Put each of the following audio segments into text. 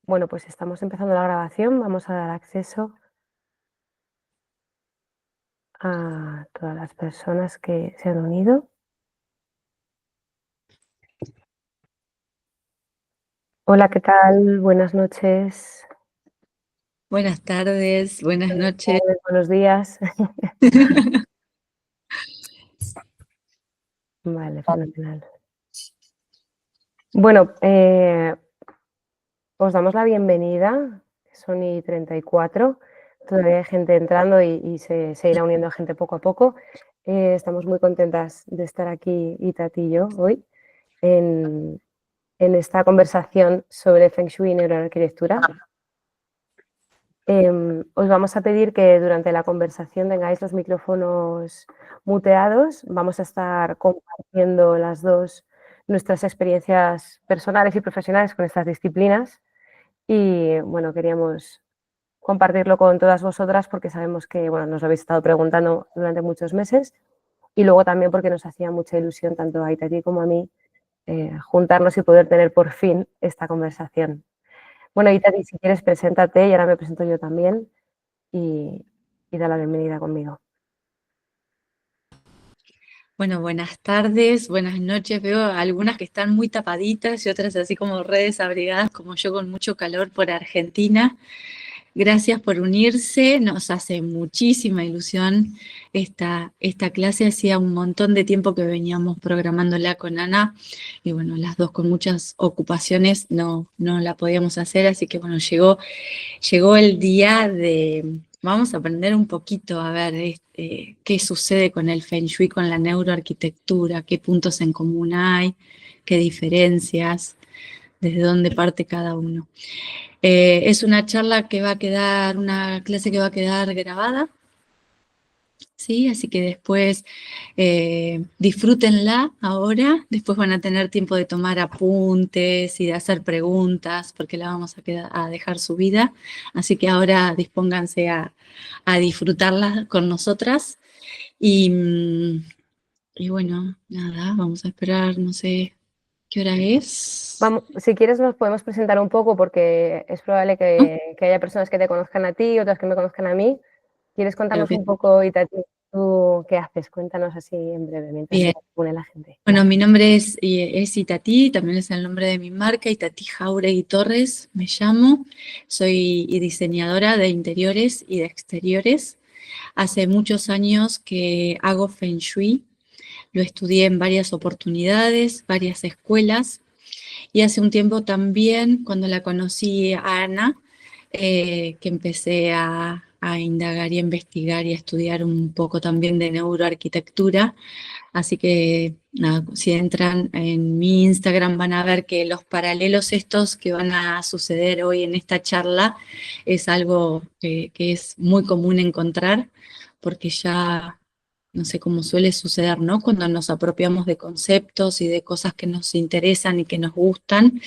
Bueno, pues estamos empezando la grabación. Vamos a dar acceso a todas las personas que se han unido. Hola, ¿qué tal? Buenas noches. Buenas tardes, buenas noches. Buenos días. Vale, fenomenal. Bueno, os damos la bienvenida. Son y 34. Todavía hay gente entrando y se irá uniendo gente poco a poco. Estamos muy contentas de estar aquí, Itati y yo, hoy, en esta conversación sobre Feng Shui y neuroarquitectura. Os vamos a pedir que durante la conversación tengáis los micrófonos muteados. Vamos a estar compartiendo las dos nuestras experiencias personales y profesionales con estas disciplinas y, bueno, queríamos compartirlo con todas vosotras porque sabemos que, bueno, nos lo habéis estado preguntando durante muchos meses y luego también porque nos hacía mucha ilusión tanto a Itati como a mí juntarnos y poder tener por fin esta conversación. Bueno, Itati, si quieres, preséntate y ahora me presento yo también y da la bienvenida conmigo. Bueno, buenas tardes, buenas noches. Veo algunas que están muy tapaditas y otras así como redes abrigadas, como yo con mucho calor por Argentina. Gracias por unirse, nos hace muchísima ilusión esta clase. Hacía un montón de tiempo que veníamos programándola con Ana y bueno, las dos con muchas ocupaciones no la podíamos hacer, así que bueno, llegó el día de, vamos a aprender un poquito a ver qué sucede con el Feng Shui, con la neuroarquitectura, qué puntos en común hay, qué diferencias, desde dónde parte cada uno. Es una charla que va a quedar, una clase que va a quedar grabada, ¿sí? Así que después disfrútenla ahora, después van a tener tiempo de tomar apuntes y de hacer preguntas, porque la vamos a dejar subida. Así que ahora dispónganse a disfrutarla con nosotras. Y bueno, nada, vamos a esperar, no sé qué hora es. Vamos, si quieres nos podemos presentar un poco porque es probable ¿No? que haya personas que te conozcan a ti, otras que me conozcan a mí. ¿Quieres Creo contarnos que un poco, Itati, tú qué haces? Cuéntanos así en breve mientras se bien. une la gente. Bueno, mi nombre es Itatí, también es el nombre de mi marca, Itatí Jauregui Torres, me llamo. Soy diseñadora de interiores y de exteriores. Hace muchos años que hago Feng Shui, lo estudié en varias oportunidades, varias escuelas, y hace un tiempo también, cuando la conocí a Ana, que empecé a indagar y a investigar y a estudiar un poco también de neuroarquitectura. Así que nada, si entran en mi Instagram van a ver que los paralelos estos que van a suceder hoy en esta charla es algo que es muy común encontrar, porque ya no sé cómo suele suceder, ¿no? Cuando nos apropiamos de conceptos y de cosas que nos interesan y que nos gustan,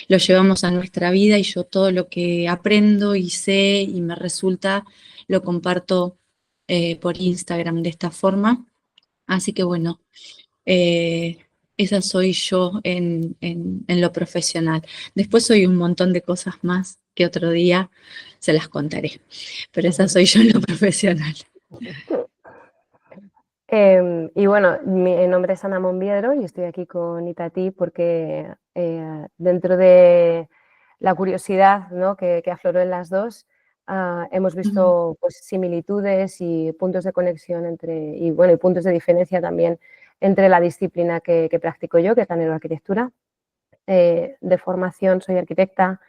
lo llevamos a nuestra vida y yo todo lo que aprendo y sé y me resulta lo comparto por Instagram de esta forma. Así que bueno, eh, esa soy yo en lo profesional. Después soy un montón de cosas más que otro día se las contaré, pero esa soy yo en lo profesional. Y bueno, mi nombre es Ana Monviedro y estoy aquí con Itati porque dentro de la curiosidad, ¿no?, que afloró en las dos, hemos Mm. visto pues, similitudes y puntos de conexión entre, y bueno, y puntos de diferencia también entre la disciplina que practico yo, que es la neuroarquitectura. De formación soy arquitecta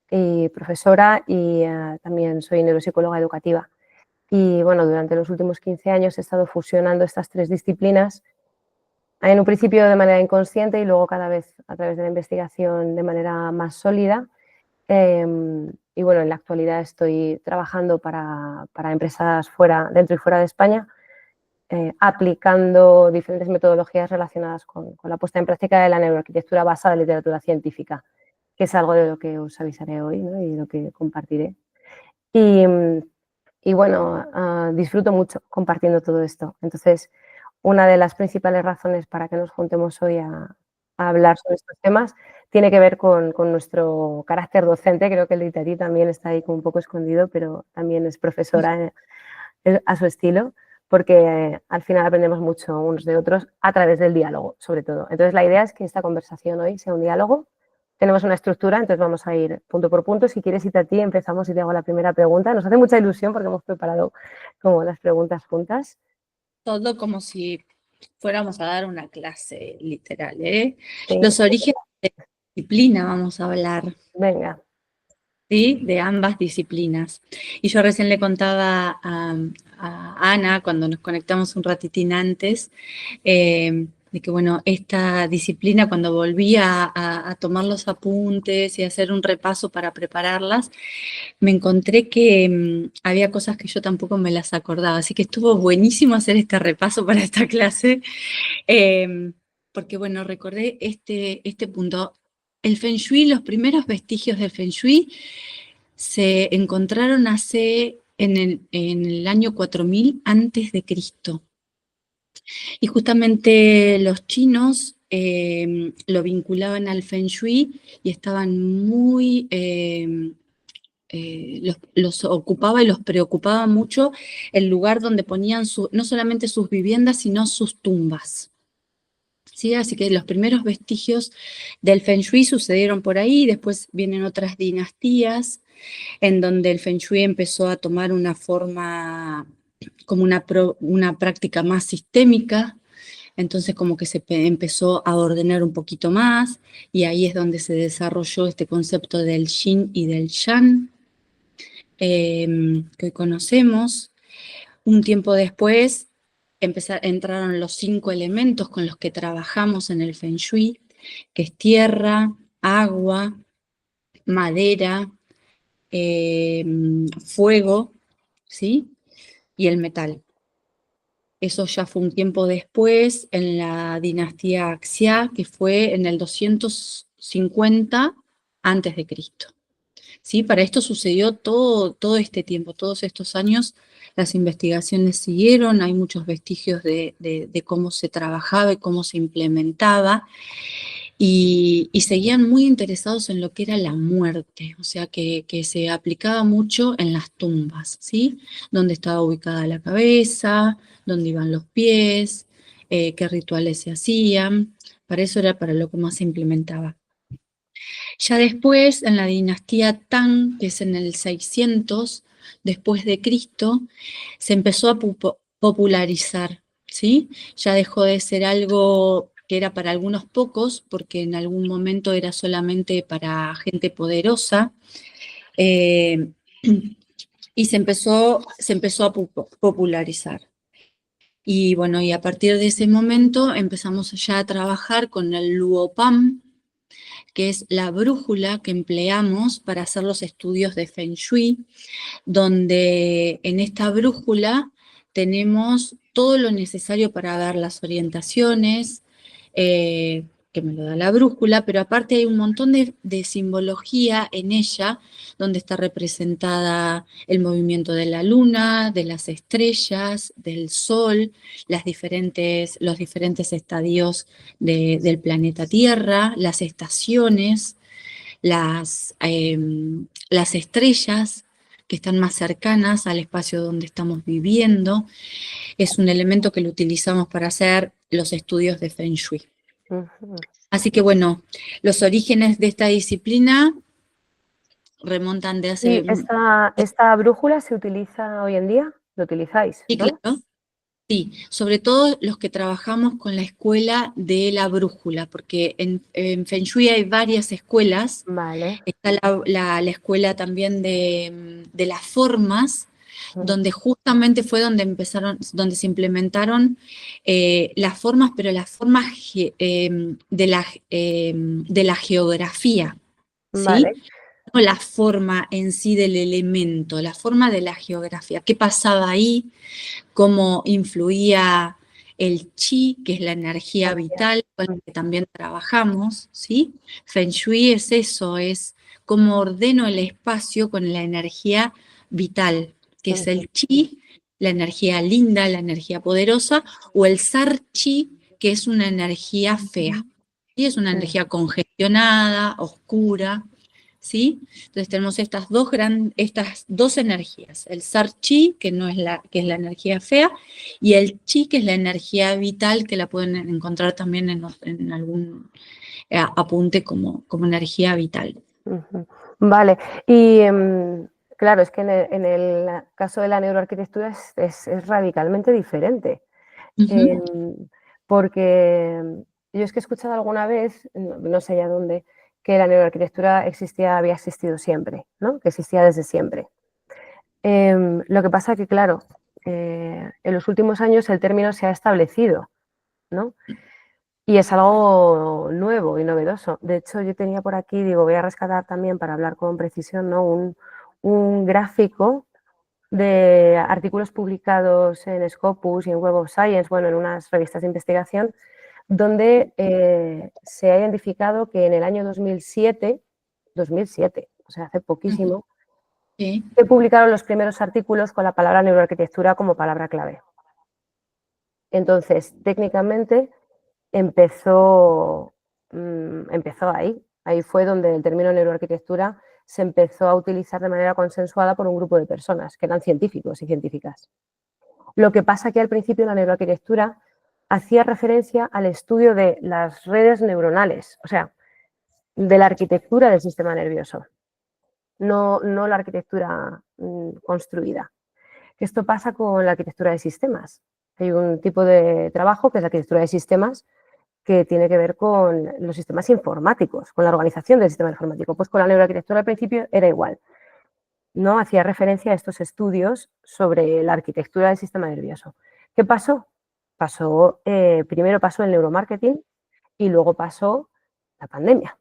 y profesora y también soy neuropsicóloga educativa. Y bueno, durante los últimos 15 años he estado fusionando estas tres disciplinas, en un principio de manera inconsciente y luego cada vez a través de la investigación de manera más sólida. Y bueno, en la actualidad estoy trabajando para empresas fuera, dentro y fuera de España, aplicando diferentes metodologías relacionadas con la puesta en práctica de la neuroarquitectura basada en literatura científica, que es algo de lo que os avisaré hoy, ¿no?, y de lo que compartiré. Y, y bueno, disfruto mucho compartiendo todo esto. Entonces, una de las principales razones para que nos juntemos hoy a hablar sobre estos temas, tiene que ver con nuestro carácter docente. Creo que el de Itatí también está ahí como un poco escondido, pero también es profesora a su estilo, porque al final aprendemos mucho unos de otros a través del diálogo, sobre todo. Entonces, la idea es que esta conversación hoy sea un diálogo. Tenemos una estructura, entonces vamos a ir punto por punto. Si quieres, Itatí, empezamos y te hago la primera pregunta. Nos hace mucha ilusión porque hemos preparado como las preguntas juntas. Todo como si fuéramos a dar una clase literal, ¿eh? Sí, Los orígenes de la disciplina vamos a hablar, venga. ¿sí? De ambas disciplinas. Y yo recién le contaba a Ana, cuando nos conectamos un ratitín antes, de que, bueno, esta disciplina, cuando volví a tomar los apuntes y a hacer un repaso para prepararlas, me encontré que había cosas que yo tampoco me las acordaba. Así que estuvo buenísimo hacer este repaso para esta clase. Porque bueno, recordé este punto. El Feng Shui, los primeros vestigios del Feng Shui se encontraron en el año 4000 antes de Cristo. Y justamente los chinos lo vinculaban al Feng Shui y estaban muy... los ocupaba y los preocupaba mucho el lugar donde ponían no solamente sus viviendas, sino sus tumbas. ¿Sí? Así que los primeros vestigios del Feng Shui sucedieron por ahí, después vienen otras dinastías en donde el Feng Shui empezó a tomar una forma como una práctica más sistémica, entonces como que empezó a ordenar un poquito más y ahí es donde se desarrolló este concepto del Yin y del Yang que hoy conocemos. Un tiempo después entraron los 5 elementos con los que trabajamos en el Feng Shui, que es tierra, agua, madera, fuego, ¿sí? Y el metal. Eso ya fue un tiempo después en la dinastía Xia, que fue en el 250 antes de Cristo. ¿Sí? Para esto sucedió todo este tiempo, todos estos años, las investigaciones siguieron, hay muchos vestigios de cómo se trabajaba y cómo se implementaba, y seguían muy interesados en lo que era la muerte, o sea, que se aplicaba mucho en las tumbas, ¿sí? Dónde estaba ubicada la cabeza, dónde iban los pies, qué rituales se hacían, para eso era para lo que más se implementaba. Ya después, en la dinastía Tang, que es en el 600 después de Cristo, se empezó a popularizar, ¿sí? Ya dejó de ser algo que era para algunos pocos, porque en algún momento era solamente para gente poderosa, eh, y se empezó a popularizar. Y bueno, y a partir de ese momento empezamos ya a trabajar con el Luopan, que es la brújula que empleamos para hacer los estudios de Feng Shui, donde en esta brújula tenemos todo lo necesario para ver las orientaciones, que me lo da la brújula, pero aparte hay un montón de simbología en ella, donde está representada el movimiento de la luna, de las estrellas, del sol, los diferentes estadios del planeta Tierra, las estaciones, las estrellas que están más cercanas al espacio donde estamos viviendo. Es un elemento que lo utilizamos para hacer los estudios de Feng Shui. Así que bueno, los orígenes de esta disciplina remontan de hace... ¿Y esta brújula se utiliza hoy en día? ¿Lo utilizáis? Sí, ¿No? claro. Sí, sobre todo los que trabajamos con la escuela de la brújula, porque en Feng Shui hay varias escuelas. Vale. Está la escuela también de las formas, donde justamente fue donde se implementaron las formas, pero las formas de la geografía, ¿sí? Vale. No la forma en sí del elemento, la forma de la geografía. ¿Qué pasaba ahí? Cómo influía el chi, que es la energía vital con la que también trabajamos, ¿sí? Feng Shui es eso, es cómo ordeno el espacio con la energía vital, que es el chi, la energía linda, la energía poderosa, o el sar chi, que es una energía fea. ¿sí? Es una energía congestionada, oscura, ¿sí? Entonces tenemos estas dos energías, el Sar-Chi, que es la energía fea, y el Chi, que es la energía vital, que la pueden encontrar también en algún apunte como energía vital. Vale, y claro, es que en el caso de la neuroarquitectura es radicalmente diferente. Em, Porque yo es que he escuchado alguna vez, no sé ya dónde, que la neuroarquitectura había existido siempre, ¿no? Que existía desde siempre. Lo que pasa que, claro, en los últimos años el término se ha establecido, ¿no? Y es algo nuevo y novedoso. De hecho, yo tenía por aquí, digo, voy a rescatar también para hablar con precisión, ¿no? Un gráfico de artículos publicados en Scopus y en Web of Science, bueno, en unas revistas de investigación, donde se ha identificado que en el año 2007, o sea, hace poquísimo, Sí. se publicaron los primeros artículos con la palabra neuroarquitectura como palabra clave. Entonces, técnicamente, empezó ahí. Ahí fue donde el término neuroarquitectura se empezó a utilizar de manera consensuada por un grupo de personas, que eran científicos y científicas. Lo que pasa que al principio la neuroarquitectura hacía referencia al estudio de las redes neuronales, o sea, de la arquitectura del sistema nervioso, no la arquitectura construida. Esto pasa con la arquitectura de sistemas. Hay un tipo de trabajo que es la arquitectura de sistemas que tiene que ver con los sistemas informáticos, con la organización del sistema informático. Pues con la neuroarquitectura al principio era igual. ¿No? Hacía referencia a estos estudios sobre la arquitectura del sistema nervioso. ¿Qué pasó? Primero pasó el neuromarketing y luego pasó la pandemia.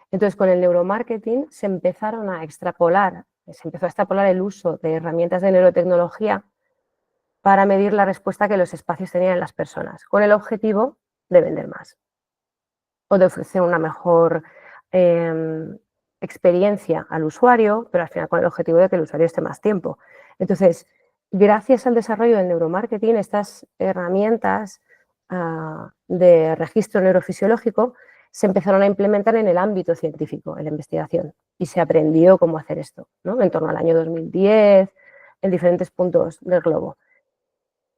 Entonces, con el neuromarketing se empezó a extrapolar el uso de herramientas de neurotecnología para medir la respuesta que los espacios tenían en las personas, con el objetivo de vender más o de ofrecer una mejor experiencia al usuario, pero al final con el objetivo de que el usuario esté más tiempo. Entonces, gracias al desarrollo del neuromarketing, estas herramientas de registro neurofisiológico se empezaron a implementar en el ámbito científico, en la investigación, y se aprendió cómo hacer esto, ¿no? En torno al año 2010, en diferentes puntos del globo.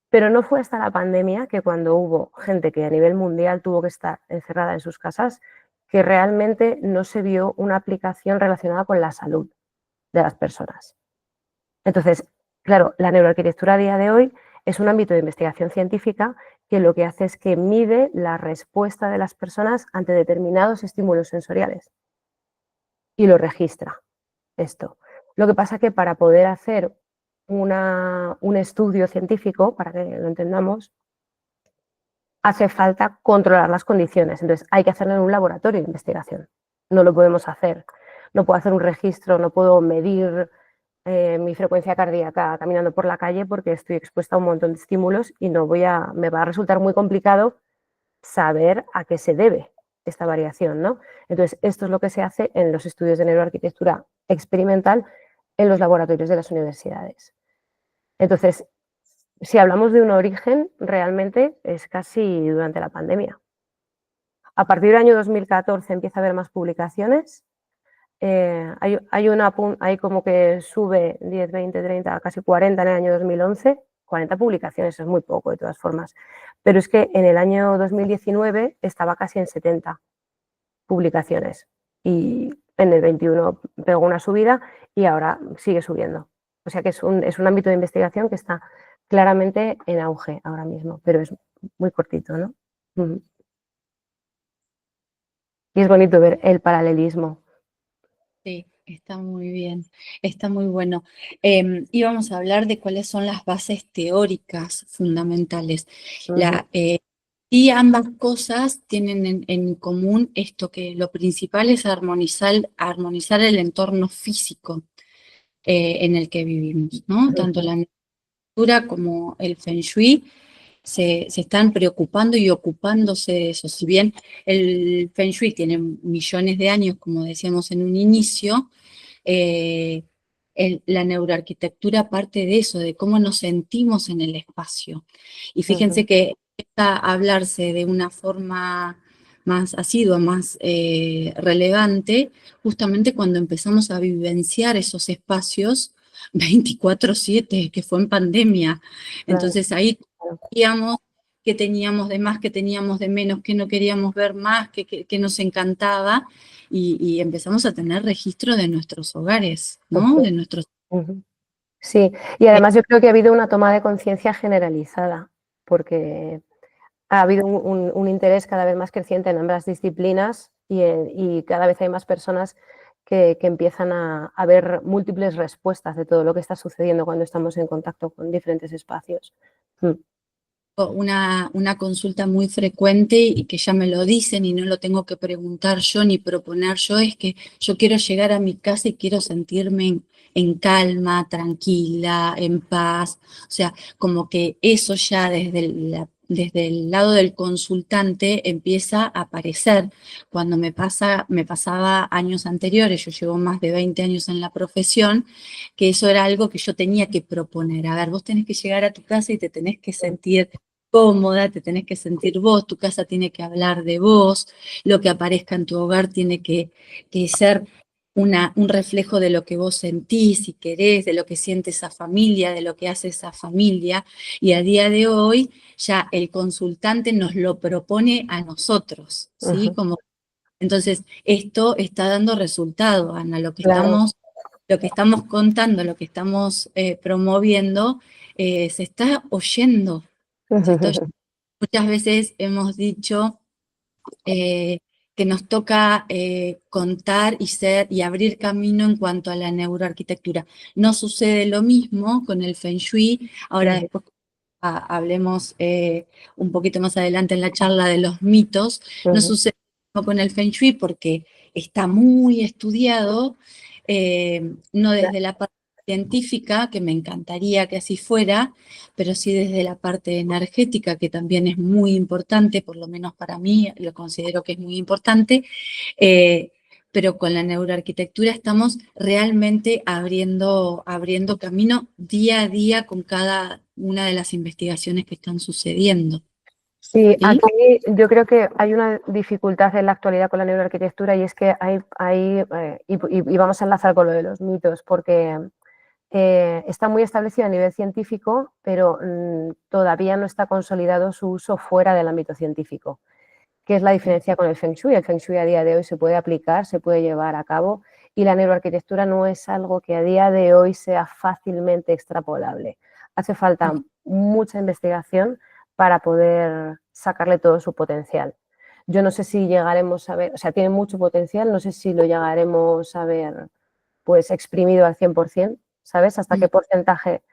Pero no fue hasta la pandemia que cuando hubo gente que a nivel mundial tuvo que estar encerrada en sus casas, que realmente no se vio una aplicación relacionada con la salud de las personas. Entonces, claro, la neuroarquitectura a día de hoy es un ámbito de investigación científica que lo que hace es que mide la respuesta de las personas ante determinados estímulos sensoriales y lo registra esto. Lo que pasa es que para poder hacer un estudio científico, para que lo entendamos, hace falta controlar las condiciones. Entonces, hay que hacerlo en un laboratorio de investigación. No lo podemos hacer. No puedo hacer un registro, no puedo medir mi frecuencia cardíaca caminando por la calle porque estoy expuesta a un montón de estímulos y me va a resultar muy complicado saber a qué se debe esta variación, ¿no? Entonces, esto es lo que se hace en los estudios de neuroarquitectura experimental en los laboratorios de las universidades. Entonces, si hablamos de un origen, realmente es casi durante la pandemia. A partir del año 2014 empieza a haber más publicaciones. Hay como que sube 10, 20, 30, casi 40 en el año 2011. 40 publicaciones es muy poco de todas formas. Pero es que en el año 2019 estaba casi en 70 publicaciones. Y en el 21 pegó una subida y ahora sigue subiendo. O sea que es un ámbito de investigación que está claramente en auge ahora mismo, pero es muy cortito, ¿no? Y es bonito ver el paralelismo. Sí, está muy bien, está muy bueno. Íbamos a hablar de cuáles son las bases teóricas fundamentales. Y ambas cosas tienen en común esto, que lo principal es armonizar el entorno físico en el que vivimos, ¿no? Tanto la arquitectura como el Feng Shui se están preocupando y ocupándose de eso. Si bien el Feng Shui tiene millones de años, como decíamos en un inicio, la neuroarquitectura parte de eso, de cómo nos sentimos en el espacio. Y fíjense que empieza a hablarse de una forma más asidua, más relevante, justamente cuando empezamos a vivenciar esos espacios 24/7, que fue en pandemia. Claro, Entonces ahí claro. veíamos qué teníamos de más, qué teníamos de menos, qué no queríamos ver más, qué nos encantaba, y empezamos a tener registro de nuestros hogares, ¿no? Ujú, De nuestros... ujú. Sí, y además yo creo que ha habido una toma de conciencia generalizada, porque ha habido un interés cada vez más creciente en ambas disciplinas y cada vez hay más personas que empiezan a ver múltiples respuestas de todo lo que está sucediendo cuando estamos en contacto con diferentes espacios. Mm, una consulta muy frecuente y que ya me lo dicen y no lo tengo que preguntar yo ni proponer yo, es que yo quiero llegar a mi casa y quiero sentirme en calma, tranquila, en paz. O sea, como que eso ya desde el lado del consultante empieza a aparecer. Cuando me pasaba años anteriores, yo llevo más de 20 años en la profesión, que eso era algo que yo tenía que proponer. A ver, vos tenés que llegar a tu casa y te tenés que mm, sentir cómoda, te tenés que sentir vos, tu casa tiene que hablar de vos, lo que aparezca en tu hogar tiene que ser un reflejo de lo que vos sentís y querés, de lo que siente esa familia, de lo que hace esa familia. Y a día de hoy ya el consultante nos lo propone a nosotros, ¿sí? ujú. Como, entonces, esto está dando resultado, Ana, Claro. lo que estamos contando, lo que estamos promoviendo, se está oyendo, se está oyendo. Muchas veces hemos dicho eh, que nos toca contar y ser y abrir camino en cuanto a la neuroarquitectura. No sucede lo mismo con el Feng Shui. Ahora Ujú, después hablemos un poquito más adelante en la charla de los mitos. No ujú. sucede lo mismo con el Feng Shui porque está muy estudiado, no desde la parte científica, que me encantaría que así fuera, pero sí desde la parte energética, que también es muy importante, por lo menos para mí, lo considero que es muy importante, eh, pero con la neuroarquitectura estamos realmente abriendo camino día a día con cada una de las investigaciones que están sucediendo. Sí, ¿Sí? aquí yo creo que hay una dificultad en la actualidad con la neuroarquitectura y es que y vamos a enlazar con lo de los mitos, porque está muy establecido a nivel científico, pero todavía no está consolidado su uso fuera del ámbito científico. ¿Qué es la diferencia con el Feng Shui? El Feng Shui a día de hoy se puede aplicar, se puede llevar a cabo y la neuroarquitectura no es algo que a día de hoy sea fácilmente extrapolable. Hace falta mucha investigación para poder sacarle todo su potencial. Yo no sé si llegaremos a ver, o sea, tiene mucho potencial, no sé si lo llegaremos a ver pues exprimido al 100%, ¿sabes? Hasta qué porcentaje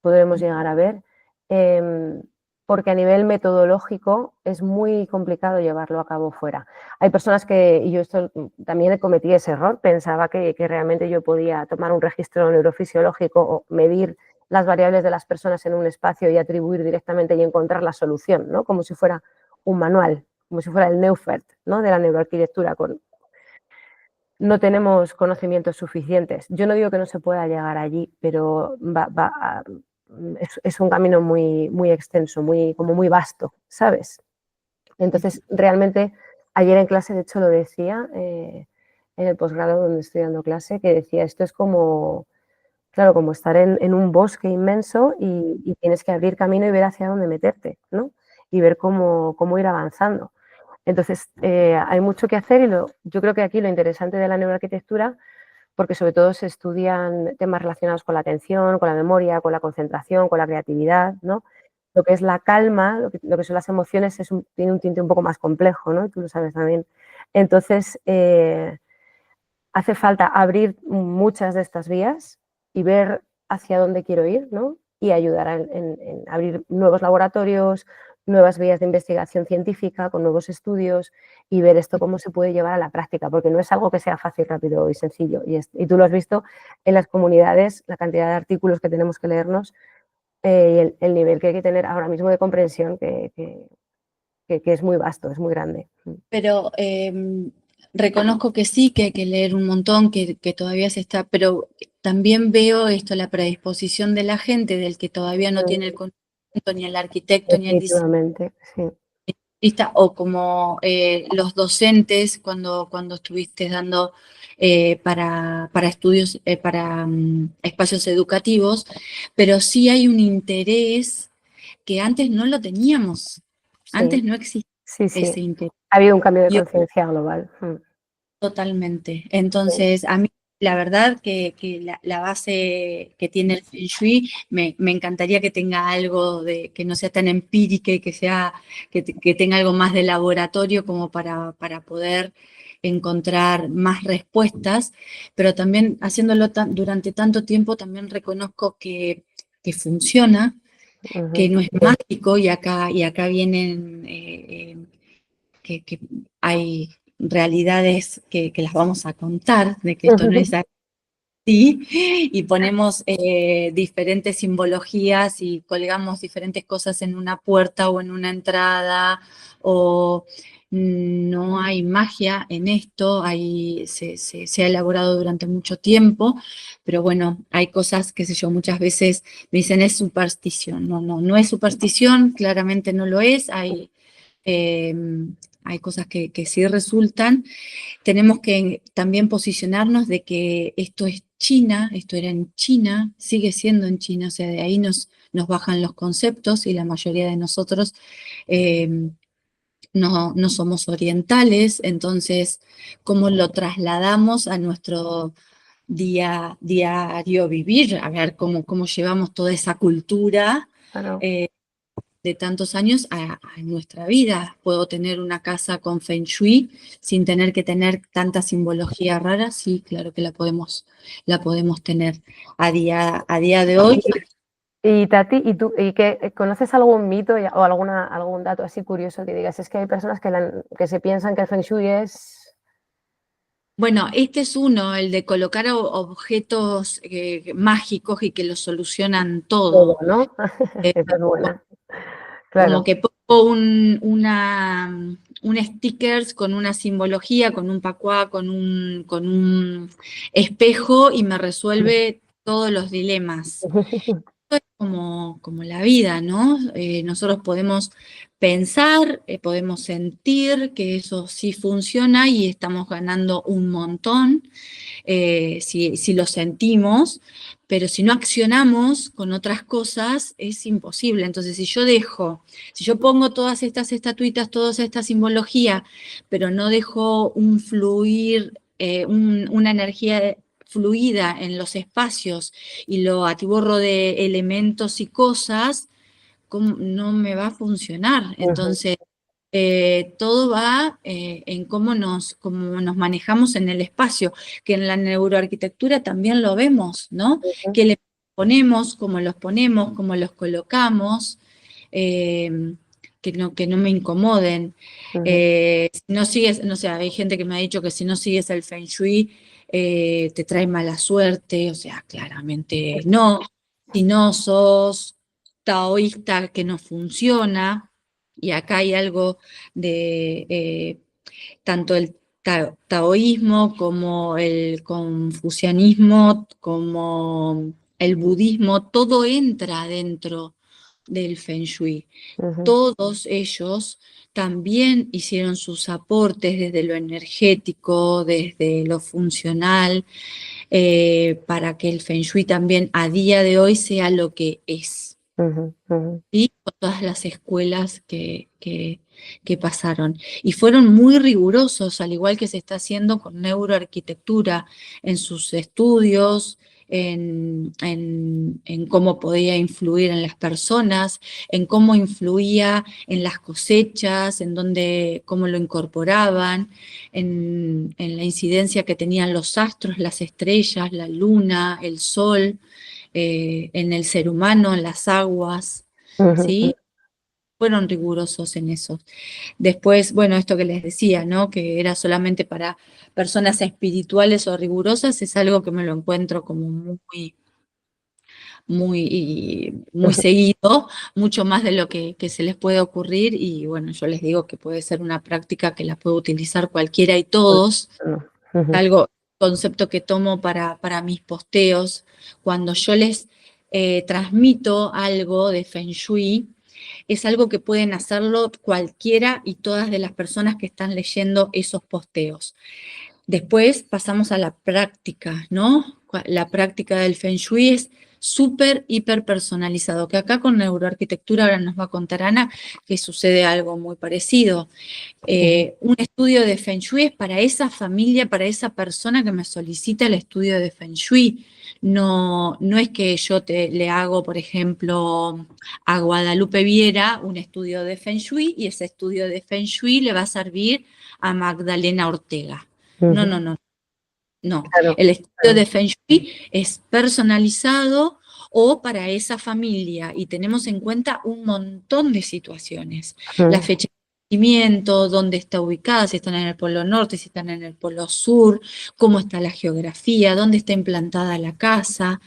podremos llegar a ver, eh, porque a nivel metodológico es muy complicado llevarlo a cabo fuera. Hay personas que, y yo esto también cometí ese error, pensaba que realmente yo podía tomar un registro neurofisiológico o medir las variables de las personas en un espacio y atribuir directamente y encontrar la solución, ¿no? Como si fuera un manual, como si fuera el Neufert, ¿no? De la neuroarquitectura, no tenemos conocimientos suficientes. Yo no digo que no se pueda llegar allí, pero es un camino muy extenso, como muy vasto, ¿sabes? Entonces, realmente, ayer en clase, de hecho, lo decía, en el posgrado donde estoy dando clase, que decía, esto es como, claro, como estar en un bosque inmenso y tienes que abrir camino y ver hacia dónde meterte, ¿no? Y ver cómo ir avanzando. Entonces, hay mucho que hacer yo creo que aquí lo interesante de la neuroarquitectura, porque sobre todo se estudian temas relacionados con la atención, con la memoria, con la concentración, con la creatividad, ¿no? Lo que es la calma, lo que son las emociones, tiene un tinte un poco más complejo, ¿no? Tú lo sabes también. Entonces, hace falta abrir muchas de estas vías y ver hacia dónde quiero ir, ¿no? Y ayudar en abrir nuevos laboratorios, nuevas vías de investigación científica con nuevos estudios y ver esto cómo se puede llevar a la práctica, porque no es algo que sea fácil, rápido y sencillo. Y tú lo has visto en las comunidades, la cantidad de artículos que tenemos que leernos y el nivel que hay que tener ahora mismo de comprensión, que es muy vasto, es muy grande. Pero reconozco que sí, que hay que leer un montón, que todavía se está, pero también veo esto, la predisposición de la gente, del que todavía no tiene el conocimiento, ni el arquitecto, ni el diseñador, Definitivamente, sí. o como los docentes cuando estuviste dando para estudios, para espacios educativos, pero sí hay un interés que antes no lo teníamos, Sí, antes no existía sí, sí. ese interés. Ha habido un cambio de Y conciencia global. totalmente. Sí. Entonces, a mí, la verdad que la base que tiene el Feng Shui, me encantaría que tenga algo de, que no sea tan empírica y que sea, que tenga algo más de laboratorio como para poder encontrar más respuestas, pero también haciéndolo durante tanto tiempo, también reconozco que funciona, que Ujú, no es mágico, y acá vienen que hay realidades que las vamos a contar, de que esto no es así, y ponemos diferentes simbologías y colgamos diferentes cosas en una puerta o en una entrada, o no hay magia en esto, se ha elaborado durante mucho tiempo, pero bueno, hay cosas, qué sé yo, muchas veces me dicen es superstición. No, no, no es superstición, claramente no lo es, eh, hay cosas que sí resultan. Tenemos que también posicionarnos de que esto es China, esto era en China, sigue siendo en China, o sea, de ahí nos bajan los conceptos y la mayoría de nosotros eh, no somos orientales, entonces, ¿cómo lo trasladamos a nuestro diario vivir? A ver, cómo llevamos toda esa cultura claro. de tantos años a nuestra vida. Puedo tener una casa con Feng Shui sin tener que tener tanta simbología rara. Sí, claro que la podemos tener a día de hoy. Y Tati, ¿y qué, conoces algún mito o algún dato así curioso que digas? Es que hay personas que se piensan que el Feng Shui es Bueno, este es uno, el de colocar objetos mágicos y que lo solucionan todo, todo. ¿no? Eh, Esa es buena. Como Claro. que pongo un stickers con una simbología, con un pacuá, con un espejo y me resuelve todos los dilemas. Como la vida, ¿no? Nosotros podemos pensar, podemos sentir que eso sí funciona y estamos ganando un montón, si lo sentimos, pero si no accionamos con otras cosas, es imposible. Entonces, si yo pongo todas estas estatuitas, toda esta simbología, pero no dejo un fluir, una energía fluida en los espacios y lo atiborro de elementos y cosas, no me va a funcionar. Ujú, Entonces, todo va en cómo nos manejamos en el espacio, que en la neuroarquitectura también lo vemos, ¿no? ujú, ¿Qué le ponemos, cómo los colocamos, eh, que no me incomoden? ujú, Si no sigues, no sé, hay gente que me ha dicho que si no sigues el Feng Shui, te trae mala suerte, o sea, claramente no. Si no sos taoísta, que no funciona, y acá hay algo de tanto el taoísmo como el confucianismo, como el budismo, todo entra dentro del Feng Shui. ujú, Todos ellos también hicieron sus aportes desde lo energético, desde lo funcional, para que el Feng Shui también a día de hoy sea lo que es. ujú, ujú, Y con todas las escuelas que pasaron. Y fueron muy rigurosos, al igual que se está haciendo con neuroarquitectura en sus estudios, en cómo podía influir en las personas, en cómo influía en las cosechas, cómo lo incorporaban, en la incidencia que tenían los astros, las estrellas, la luna, el sol, en el ser humano, en las aguas. ujú, ¿Sí? Fueron rigurosos en eso. Después, bueno, esto que les decía, ¿no? Que era solamente para personas espirituales o rigurosas, es algo que me lo encuentro como muy, muy, muy ujú, seguido, mucho más de lo que se les puede ocurrir, y bueno, yo les digo que puede ser una práctica que la puede utilizar cualquiera y todos. ujú, ujú, Algo, concepto que tomo para mis posteos, cuando yo les transmito algo de Feng Shui, es algo que pueden hacerlo cualquiera y todas de las personas que están leyendo esos posteos. Después pasamos a la práctica, ¿no? La práctica del Feng Shui es súper, hiper personalizado, que acá con neuroarquitectura ahora nos va a contar Ana que sucede algo muy parecido. Un estudio de Feng Shui es para esa familia, para esa persona que me solicita el estudio de Feng Shui. No, no es que yo le hago, por ejemplo, a Guadalupe Viera un estudio de Feng Shui y ese estudio de Feng Shui le va a servir a Magdalena Ortega. No, no, no, no. Claro, El estudio claro. de Feng Shui es personalizado o para esa familia y tenemos en cuenta un montón de situaciones. La fecha de nacimiento, dónde está ubicada, si están en el polo norte, si están en el polo sur, cómo está la geografía, dónde está implantada la casa,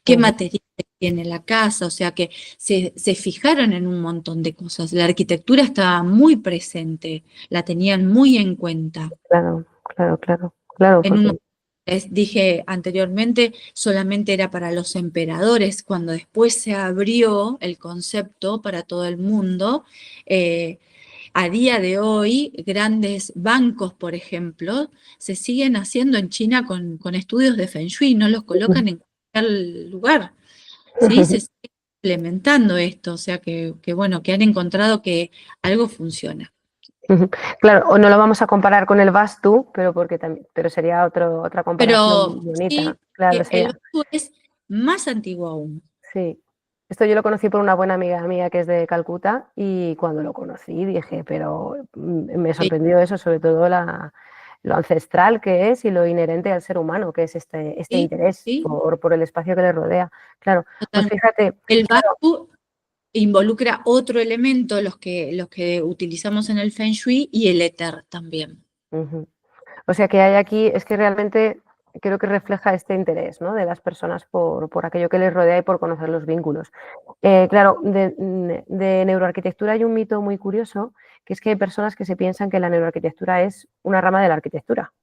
qué materiales tiene la casa, o sea que se fijaron en un montón de cosas. La arquitectura estaba muy presente, la tenían muy en cuenta. Claro, claro, claro, claro, En un porque dije anteriormente, solamente era para los emperadores, cuando después se abrió el concepto para todo el mundo. A día de hoy, grandes bancos, por ejemplo, se siguen haciendo en China con estudios de Feng Shui, no los colocan en cualquier lugar, ¿sí? Se sigue implementando esto, o sea que bueno, que han encontrado que algo funciona. claro, o no lo vamos a comparar con el Vastu, pero porque también, pero sería otra comparación Pero bonita. sí, Claro, que el sería, Ozu es más antiguo aún. sí. Esto yo lo conocí por una buena amiga mía que es de Calcuta y cuando lo conocí dije, pero me Sí, sorprendió eso, sobre todo lo ancestral que es y lo inherente al ser humano, que es este sí, interés sí, por el espacio que le rodea. Claro, pues totalmente. fíjate, El claro, Bastu involucra otro elemento, los que utilizamos en el Feng Shui, y el éter también. ujú. O sea que hay aquí, es que realmente creo que refleja este interés, ¿no? De las personas por aquello que les rodea y por conocer los vínculos. Claro, de neuroarquitectura hay un mito muy curioso, que es que hay personas que se piensan que la neuroarquitectura es una rama de la arquitectura.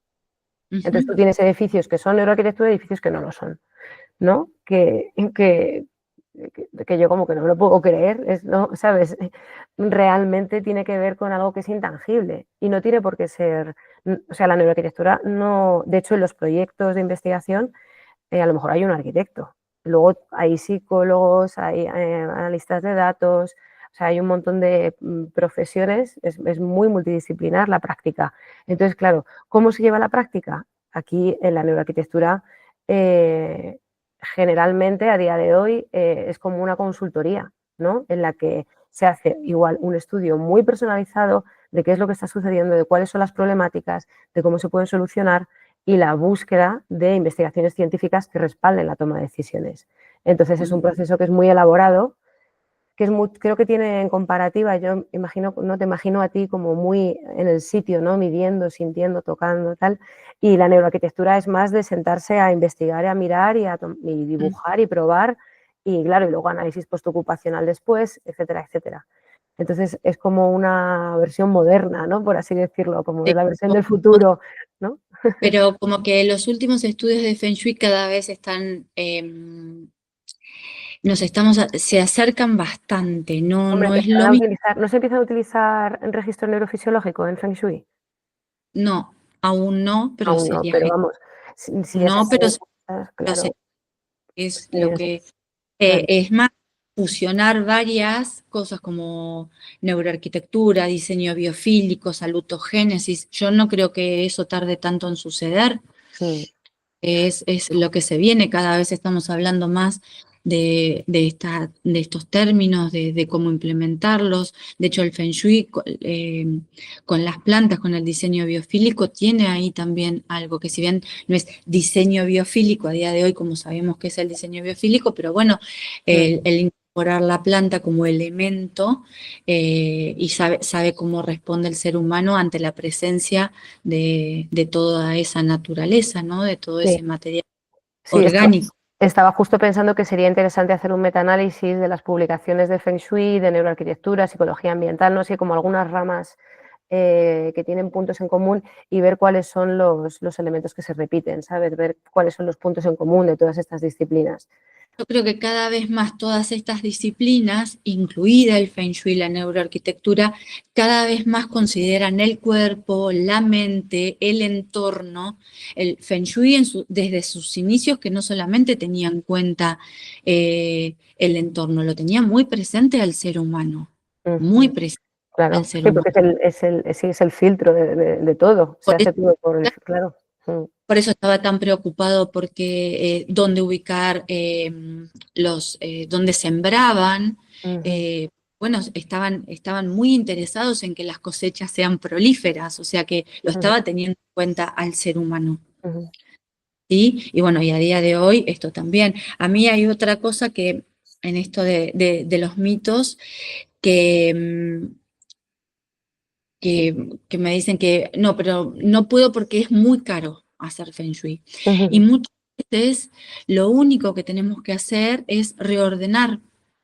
Entonces tú Ujú, tienes edificios que son neuroarquitectura y edificios que no lo son, ¿no? Que yo como que no lo puedo creer, ¿no? ¿Sabes? Realmente tiene que ver con algo que es intangible y no tiene por qué ser, o sea, la neuroarquitectura no, de hecho en los proyectos de investigación a lo mejor hay un arquitecto, luego hay psicólogos, hay analistas de datos, o sea, hay un montón de profesiones, es muy multidisciplinar la práctica. Entonces, claro, ¿cómo se lleva la práctica? Aquí en la neuroarquitectura eh, generalmente a día de hoy es como una consultoría, ¿no? En la que se hace igual un estudio muy personalizado de qué es lo que está sucediendo, de cuáles son las problemáticas, de cómo se pueden solucionar y la búsqueda de investigaciones científicas que respalden la toma de decisiones. Entonces es un proceso que es muy elaborado, que es muy, creo que tiene en comparativa, yo imagino, no te imagino a ti como muy en el sitio, ¿no? Midiendo, sintiendo, tocando, tal. Y la neuroarquitectura es más de sentarse a investigar, a mirar y ujú. dibujar y probar, y claro, y luego análisis postocupacional después, etcétera, etcétera. Entonces es como una versión moderna, ¿no? Por así decirlo, como Sí, es la versión del futuro, ¿no? pero como que los últimos estudios de Feng Shui cada vez están, se acercan bastante, no, Hombre, no es lo mismo, ¿no se empieza a utilizar el registro neurofisiológico en Feng Shui? no, aún no, pero Aún no, sería pero genial. vamos, si es No, así, pero claro, es sí, lo que claro. es más fusionar varias cosas como neuroarquitectura, diseño biofílico, salutogénesis. Yo no creo que eso tarde tanto en suceder. Mm, Es lo que se viene, cada vez estamos hablando más de estos términos, de cómo implementarlos. De hecho, el Feng Shui con las plantas, con el diseño biofílico, tiene ahí también algo que si bien no es diseño biofílico a día de hoy, como sabemos que es el diseño biofílico, pero bueno, mm. el incorporar la planta como elemento y sabe cómo responde el ser humano ante la presencia de toda esa naturaleza, ¿no? De todo Sí, ese material sí, orgánico. estaba justo pensando que sería interesante hacer un metaanálisis de las publicaciones de Feng Shui, de neuroarquitectura, psicología ambiental, no sé, como algunas ramas que tienen puntos en común y ver cuáles son los elementos que se repiten, ¿sabes? Ver cuáles son los puntos en común de todas estas disciplinas. Yo creo que cada vez más todas estas disciplinas, incluida el Feng Shui y la neuroarquitectura, cada vez más consideran el cuerpo, la mente, el entorno. El Feng Shui desde sus inicios que no solamente tenía en cuenta el entorno, lo tenía muy presente al ser humano, muy Ujú. presente al Claro, ser sí, humano. porque sí, es el filtro de todo, se Por hace todo por el, claro. Por eso estaba tan preocupado porque dónde ubicar dónde sembraban. Ujú, eh, bueno, estaban muy interesados en que las cosechas sean prolíferas, o sea que lo ujú, estaba teniendo en cuenta al ser humano. ujú, ¿Sí? Y bueno, y a día de hoy esto también. A mí hay otra cosa que en esto de los mitos que, que me dicen que no, pero no puedo porque es muy caro hacer Feng Shui. Y ujú, muchas veces lo único que tenemos que hacer es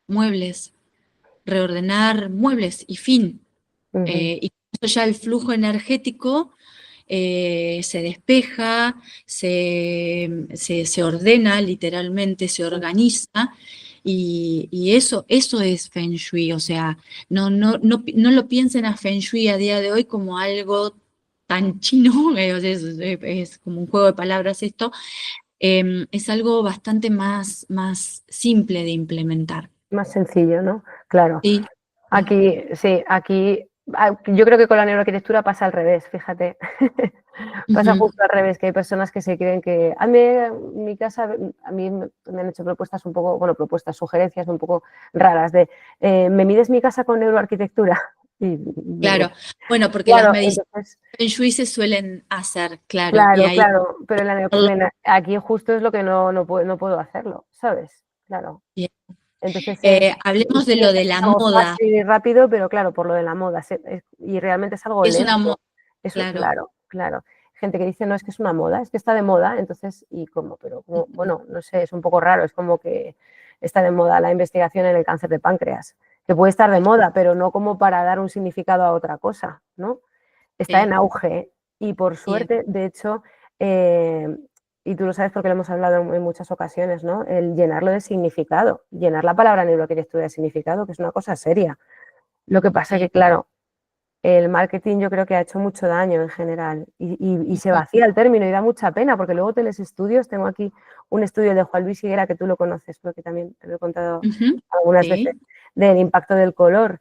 muebles, reordenar muebles y fin. ujú, Y con eso ya el flujo energético se despeja, se ordena literalmente, se organiza, y eso es Feng Shui, o sea, no lo piensen a Feng Shui a día de hoy como algo tan chino, o sea, es como un juego de palabras esto, es algo bastante más simple de implementar. Más sencillo, ¿no? Claro. Sí, sí. Aquí, sí, aquí, yo creo que con la neuroarquitectura pasa al revés, fíjate. Pasa Ujú, justo al revés, que hay personas que se creen que a mí, en mi casa, a mí me han hecho propuestas un poco, bueno, propuestas, sugerencias un poco raras de, ¿me mides mi casa con neuroarquitectura? Y digo, claro, bueno, porque las claro, mediciones entonces, Feng Shui se suelen hacer, claro, y claro, ahí claro, pero aquí justo es lo que no puedo hacerlo, ¿sabes? Claro. bien. Entonces y Hablemos se de lo piensa de que es la algo moda. fácil y rápido, pero claro, por lo de la moda, y realmente es algo Es una moda, lento. Eso, claro. claro, claro. Gente que dice, no, es que es una moda, es que está de moda, entonces, ¿y cómo? Pero como, bueno, no sé, es un poco raro, es como que está de moda la investigación en el cáncer de páncreas, que puede estar de moda, pero no como para dar un significado a otra cosa, ¿no? Está en Sí, auge y por bien, suerte, de hecho, eh, y tú lo sabes porque lo hemos hablado en muchas ocasiones, ¿no? El llenarlo de significado, llenar la palabra neuroarquitectura de significado, que es una cosa seria. Lo que pasa sí. que, claro, el marketing yo creo que ha hecho mucho daño en general y se Ujú, vacía el término y da mucha pena porque luego te lees estudios, tengo aquí un estudio de Juan Luis Higuera que tú lo conoces porque también te lo he contado ujú, algunas veces, sí, del impacto del color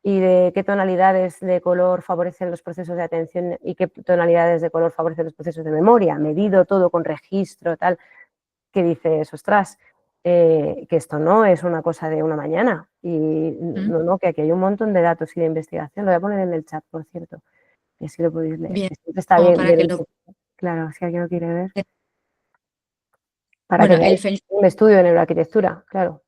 y de qué tonalidades de color favorecen los procesos de atención y qué tonalidades de color favorecen los procesos de memoria, medido todo con registro, tal, que dices, ostras, que esto no es una cosa de una mañana y ujú, no, que aquí hay un montón de datos y de investigación, lo voy a poner en el chat, por cierto, y así lo podéis leer, bien. que siempre está Como bien para ver que un lo... poco, claro, si alguien lo quiere ver, para que Bueno, el veáis Feng Shui, un estudio de neuroarquitectura, claro.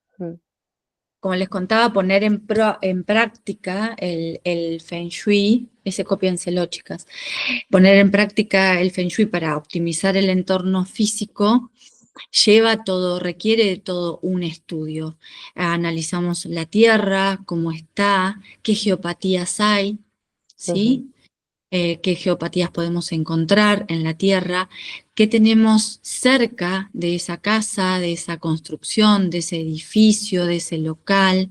como les contaba, poner en práctica el Feng Shui, ese cópienselo, chicas, poner en práctica el Feng Shui para optimizar el entorno físico requiere de todo un estudio. Analizamos la Tierra, cómo está, qué geopatías hay, Ujú. ¿sí? Qué geopatías podemos encontrar en la Tierra, qué tenemos cerca de esa casa, de esa construcción, de ese edificio, de ese local,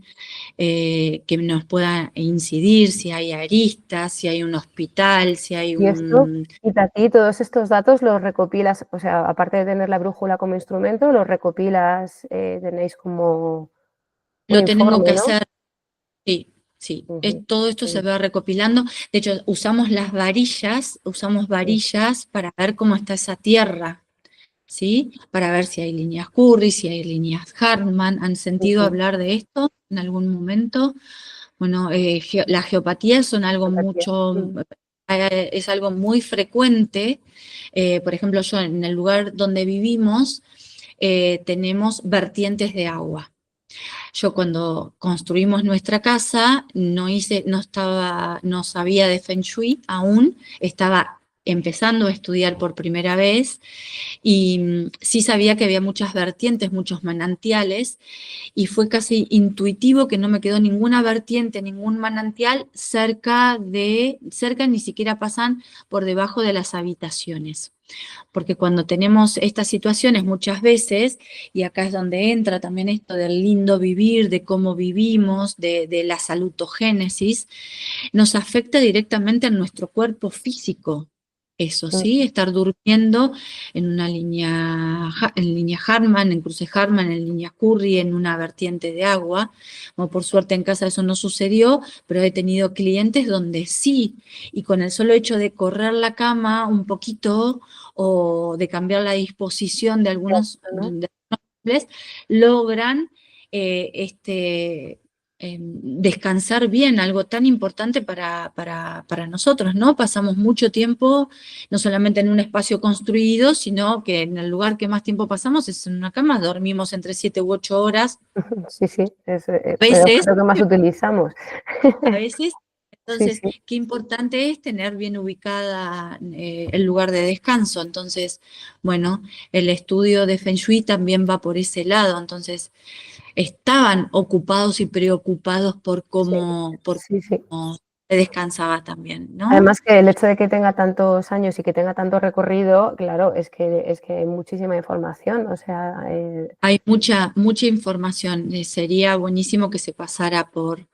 que nos pueda incidir, si hay aristas, si hay un hospital, si hay Y esto, un... y para ti todos estos datos los recopilas, o sea, aparte de tener la brújula como instrumento, los recopilas, tenéis como un Lo tengo que informe, ¿no? hacer. Sí, sí. Ujú, Todo esto se ujú, va recopilando. De hecho, usamos varillas para ver cómo está esa tierra, ¿sí? Para ver si hay líneas Curry, si hay líneas Hartmann. ¿Han sentido ujú. hablar de esto en algún momento? Bueno, las geopatías son algo Empatía. es algo muy frecuente. Por ejemplo, yo en el lugar donde vivimos tenemos vertientes de agua. Yo cuando construimos nuestra casa no sabía de Feng Shui aún, estaba empezando a estudiar por primera vez y sí sabía que había muchas vertientes, muchos manantiales y fue casi intuitivo que no me quedó ninguna vertiente, ningún manantial cerca ni siquiera pasan por debajo de las habitaciones. Porque cuando tenemos estas situaciones muchas veces, y acá es donde entra también esto del lindo vivir, de cómo vivimos, de la salutogénesis, nos afecta directamente a nuestro cuerpo físico. Eso sí, estar durmiendo en una en línea Hartmann, en cruce Hartmann, en línea Curry, en una vertiente de agua. Bueno, por suerte en casa eso no sucedió, pero he tenido clientes donde sí, y con el solo hecho de correr la cama un poquito o de cambiar la disposición de algunos, ¿no? de algunos muebles, logran descansar bien, algo tan importante para nosotros, ¿no? Pasamos mucho tiempo, no solamente en un espacio construido, sino que en el lugar que más tiempo pasamos es en una cama, dormimos entre 7 u 8 horas, Sí, sí, es a el veces, objeto que más utilizamos. a veces. Sí, Entonces, sí. qué importante es tener bien ubicada el lugar de descanso. Entonces, bueno, el estudio de Feng Shui también va por ese lado. Entonces, estaban ocupados y preocupados Sí, por sí, sí. cómo se descansaba también, ¿no? Además que el hecho de que tenga tantos años y que tenga tanto recorrido, claro, es que hay muchísima información, o sea, Hay mucha información. Sería buenísimo que se pasara por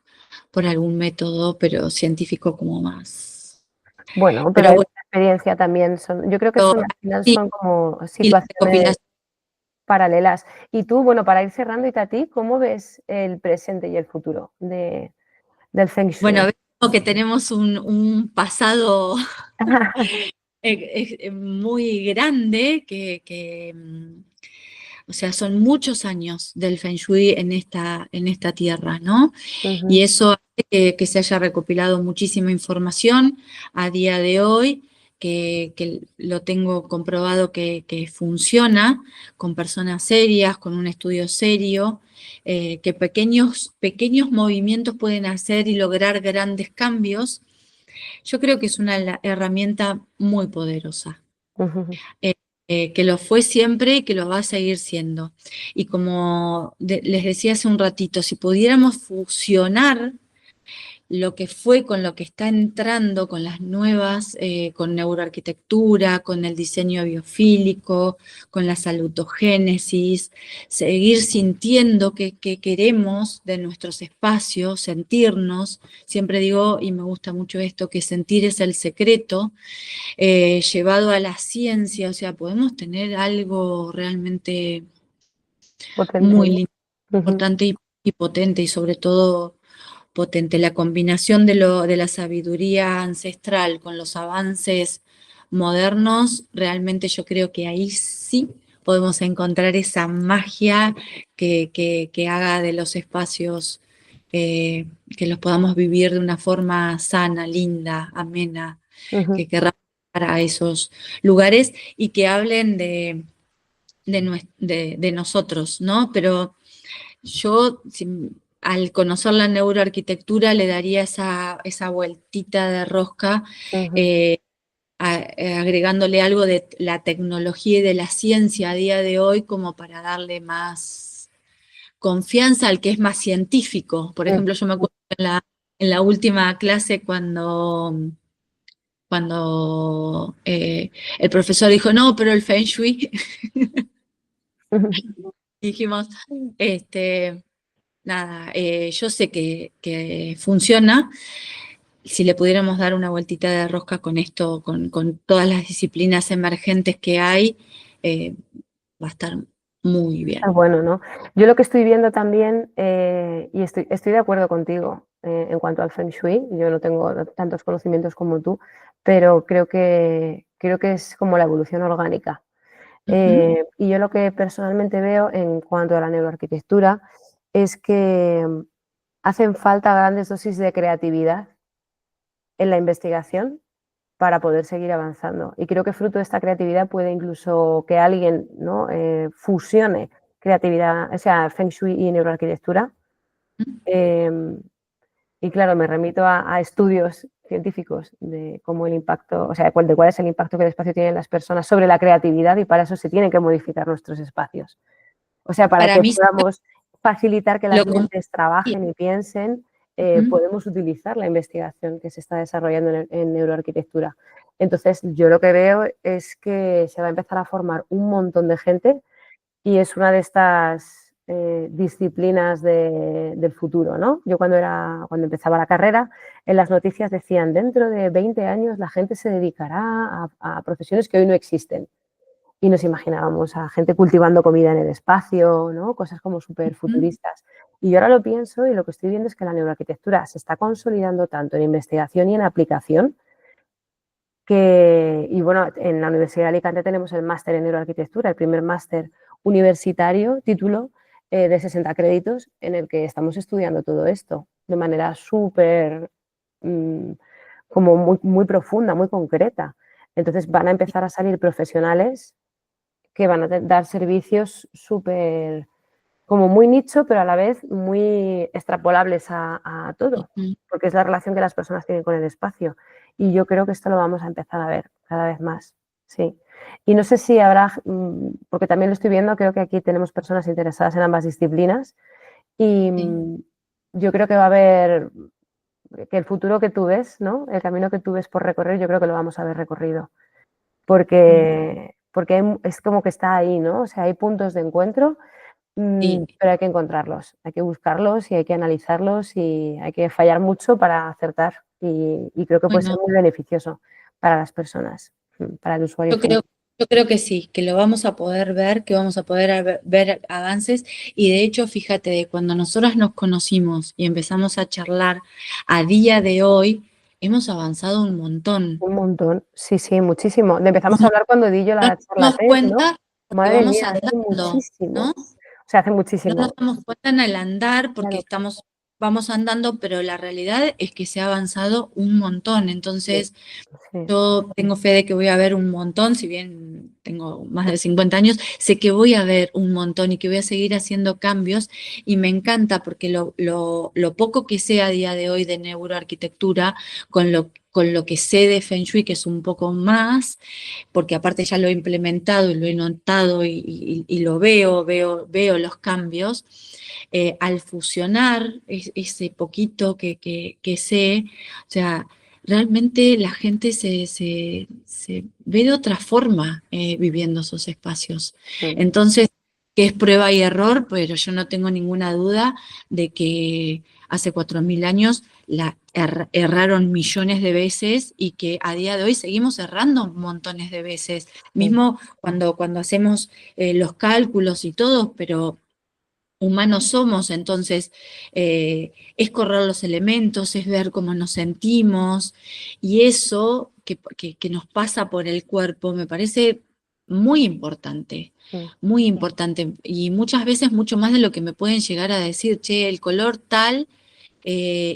algún método, pero científico como más. bueno, pero Pero hay bueno, mucha experiencia también, yo creo que son, al final y, son como y la situaciones recopilación. paralelas. Y tú, bueno, para ir cerrando, Itatí, ¿cómo ves el presente y el futuro del Feng Bueno, Shui? vemos que tenemos un pasado muy grande o sea, son muchos años del Feng Shui en esta tierra, ¿no? Y Ujú, eso hace que se haya recopilado muchísima información a día de hoy, que lo tengo comprobado que funciona con personas serias, con un estudio serio, que pequeños movimientos pueden hacer y lograr grandes cambios. Yo creo que es una herramienta muy poderosa, ujú. eh, que lo fue siempre y que lo va a seguir siendo. Y como les decía hace un ratito, si pudiéramos fusionar lo que fue con lo que está entrando, con las nuevas, con neuroarquitectura, con el diseño biofílico, con la salutogénesis, seguir sintiendo que queremos de nuestros espacios, sentirnos, siempre digo, y me gusta mucho esto, que sentir es el secreto, llevado a la ciencia, o sea, podemos tener algo realmente Potente, muy ¿no? lindo, Ujú. importante y potente, y sobre todo potente. La combinación de la sabiduría ancestral con los avances modernos, realmente yo creo que ahí sí podemos encontrar esa magia que haga de los espacios, que los podamos vivir de una forma sana, linda, amena, Ujú. que querramos para esos lugares y que hablen de nosotros, ¿no? Pero yo, al conocer la neuroarquitectura, le daría esa vueltita de rosca, Ujú. eh, agregándole algo de la tecnología y de la ciencia a día de hoy como para darle más confianza al que es más científico. Por ejemplo, yo me Ujú. acuerdo en la última clase cuando el profesor dijo, no, pero el Feng Shui, dijimos, este, nada, yo sé que funciona. Si le pudiéramos dar una vueltita de rosca con esto, con todas las disciplinas emergentes que hay, va a estar muy Ah, bien. bueno, ¿no? Yo lo que estoy viendo también, y estoy de acuerdo contigo en cuanto al Feng Shui, yo no tengo tantos conocimientos como tú, pero creo que es como la evolución orgánica. Ujú. Y yo lo que personalmente veo en cuanto a la neuroarquitectura es que hacen falta grandes dosis de creatividad en la investigación para poder seguir avanzando. Y creo que fruto de esta creatividad puede incluso que alguien, ¿no? Fusione creatividad, o sea, Feng Shui y neuroarquitectura. em, Y claro, me remito a estudios científicos de cómo el impacto, o sea, de cuál es el impacto que el espacio tiene en las personas sobre la creatividad, y para eso se tienen que modificar nuestros espacios. O sea, para Para que mí podamos facilitar que las lo mentes trabajen y piensen, Ujú. podemos utilizar la investigación que se está desarrollando en neuroarquitectura. Entonces, yo lo que veo es que se va a empezar a formar un montón de gente, y es una de estas disciplinas del futuro, ¿no? Yo cuando empezaba la carrera, en las noticias decían, dentro de 20 años la gente se dedicará a profesiones que hoy no existen. Y nos imaginábamos a gente cultivando comida en el espacio, ¿no? Cosas como súper Ujú. futuristas. Y yo ahora lo pienso, y lo que estoy viendo es que la neuroarquitectura se está consolidando tanto en investigación y en aplicación, y bueno, en la Universidad de Alicante tenemos el máster en neuroarquitectura, el primer máster universitario, título de 60 créditos, en el que estamos estudiando todo esto de manera súper, mm, como muy profunda, muy concreta. Entonces van a empezar a salir profesionales que van a dar servicios súper, como muy nicho, pero a la vez muy extrapolables a todo, Ujú. porque es la relación que las personas tienen con el espacio. Y yo creo que esto lo vamos a empezar a ver cada vez más. Sí. Y no sé si habrá, porque también lo estoy viendo, creo que aquí tenemos personas interesadas en ambas disciplinas, y Sí. yo creo que va a haber, que el futuro que tú ves, ¿no? El camino que tú ves por recorrer, yo creo que lo vamos a ver recorrido, Mm. porque es como que está ahí, ¿no? O sea, hay puntos de encuentro. Sí. Pero hay que encontrarlos, hay que buscarlos y hay que analizarlos, y hay que fallar mucho para acertar, y creo que puede ser Bueno, muy beneficioso para las personas, para el usuario yo final. creo, yo creo que sí, que lo vamos a poder ver, que vamos a poder ver avances. Y de hecho, fíjate, de cuando nosotras nos conocimos y empezamos a charlar a día de hoy, hemos avanzado un montón. Un montón, sí, sí, muchísimo. Empezamos a No hablar cuando di yo nos la charla damos TED, ¿no? cuenta porque Madre vamos mía, hace andando, muchísimo, ¿no? o sea, hace No nos muchísimo, damos cuenta en el andar porque claro, vamos andando, pero la realidad es que se ha avanzado un montón. sí, Entonces, sí, yo tengo fe de que voy a ver un montón, si bien tengo más de 50 años, sé que voy a ver un montón y que voy a seguir haciendo cambios, y me encanta porque lo poco que sé a día de hoy de neuroarquitectura, con lo que sé de Feng Shui, que es un poco más, porque aparte ya lo he implementado y lo he notado y lo veo los cambios. Al fusionar ese poquito que sé, o sea, realmente la gente se ve de otra forma viviendo esos espacios. mm, Entonces, que es prueba y error, pero yo no tengo ninguna duda de que hace 4.000 años erraron millones de veces y que a día de hoy seguimos errando montones de veces, mm, mismo cuando hacemos los cálculos y todo, pero humanos somos. Entonces es correr los elementos, es ver cómo nos sentimos, y eso que nos pasa por el cuerpo me parece muy importante. mm, Muy importante, y muchas veces mucho más de lo que me pueden llegar a decir, che, el color tal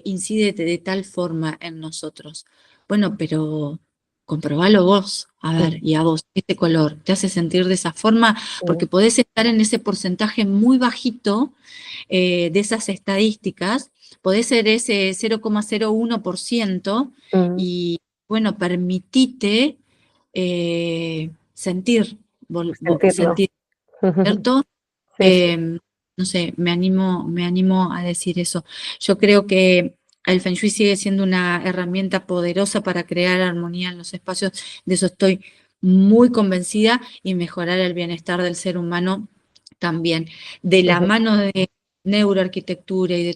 incide de tal forma en nosotros. Bueno, pero comprobalo vos, a mm, ver, y a vos, este color te hace sentir de esa forma, porque sí, podés estar en ese porcentaje muy bajito de esas estadísticas, podés ser ese 0,01%, mm, y bueno, permitite sentir, sentirlo. sentir, ¿cierto? Sí, sí, No sé, me animo a decir eso. Yo creo que el Feng Shui sigue siendo una herramienta poderosa para crear armonía en los espacios, de eso estoy muy convencida, y mejorar el bienestar del ser humano también. De la mano de neuroarquitectura y de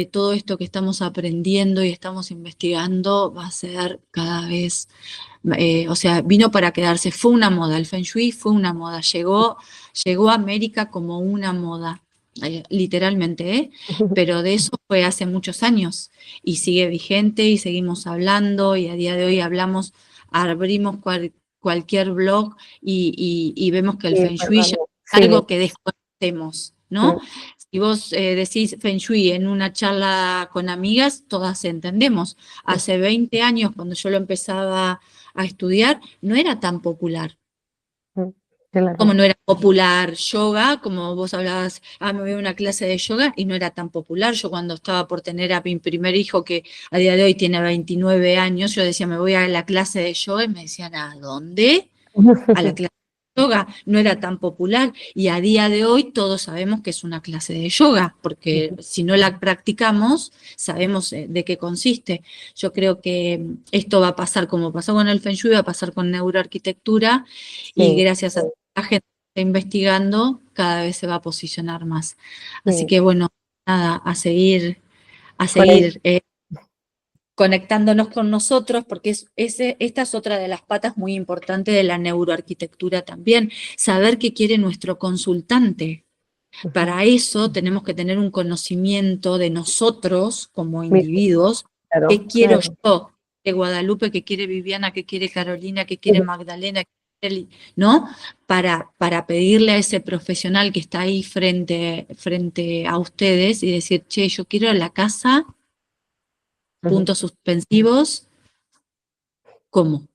todo esto que estamos aprendiendo y estamos investigando, va a ser cada vez, o sea, vino para quedarse, fue una moda, el Feng Shui fue una moda, llegó a América como una moda, literalmente, ¿eh? Pero de eso fue hace muchos años y sigue vigente y seguimos hablando, y a día de hoy hablamos, abrimos cualquier blog y vemos que el sí, Feng pues Shui ya vamos, es sí, algo que desconocemos, ¿no? Si vos decís Feng Shui en una charla con amigas, todas entendemos. Hace 20 años, cuando yo lo empezaba a estudiar, no era tan popular. Claro. Como no era popular yoga, como vos hablabas, me voy a una clase de yoga y no era tan popular. Yo cuando estaba por tener a mi primer hijo, que a día de hoy tiene 29 años, yo decía, me voy a la clase de yoga y me decían, ¿a dónde? A la clase de yoga. No era tan popular y a día de hoy todos sabemos que es una clase de yoga, porque si no la practicamos, sabemos de qué consiste. Yo creo que esto va a pasar como pasó con el Feng Shui, va a pasar con neuroarquitectura y Sí, gracias a la gente que está investigando, cada vez se va a posicionar más. Así sí. que bueno, nada, a Con el- seguir conectándonos con nosotros, porque esta es otra de las patas muy importantes de la neuroarquitectura también, saber qué quiere nuestro consultante. Ujú. Para eso tenemos que tener un conocimiento de nosotros como Mismo, individuos, claro, qué quiero claro. yo, de Guadalupe, qué quiere Viviana, qué quiere Carolina, qué quiere Magdalena, ¿no? Para pedirle a ese profesional que está ahí frente a ustedes y decir, che, yo quiero la casa, Ujú. puntos suspensivos, ¿cómo?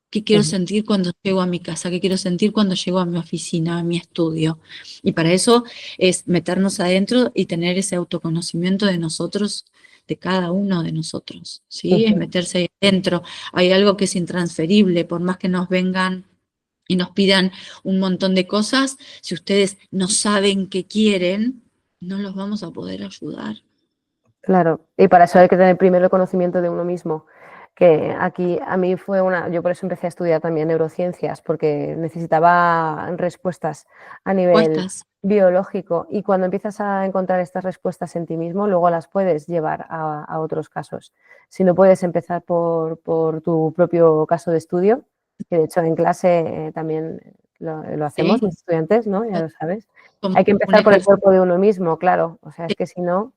¿Qué quiero Ujú. sentir cuando llego a mi casa? ¿Qué quiero sentir cuando llego a mi oficina, a mi estudio? Y para eso es meternos adentro y tener ese autoconocimiento de nosotros, de cada uno de nosotros, ¿sí? Es Ujú. meterse ahí adentro. Hay algo que es intransferible, por más que nos vengan y nos pidan un montón de cosas, si ustedes no saben qué quieren, no los vamos a poder ayudar. Claro, y para eso hay que tener primero el conocimiento de uno mismo, que aquí a mí fue yo por eso empecé a estudiar también neurociencias, porque necesitaba respuestas a nivel Respuestas, biológico y cuando empiezas a encontrar estas respuestas en ti mismo, luego las puedes llevar a otros casos. Si no puedes empezar por tu propio caso de estudio, que de hecho en clase también lo hacemos ¿sí? mis estudiantes, ¿no? Ya lo sabes. Como Hay que un empezar por el ejercicio. cuerpo de uno mismo, claro, o sea, es que si no...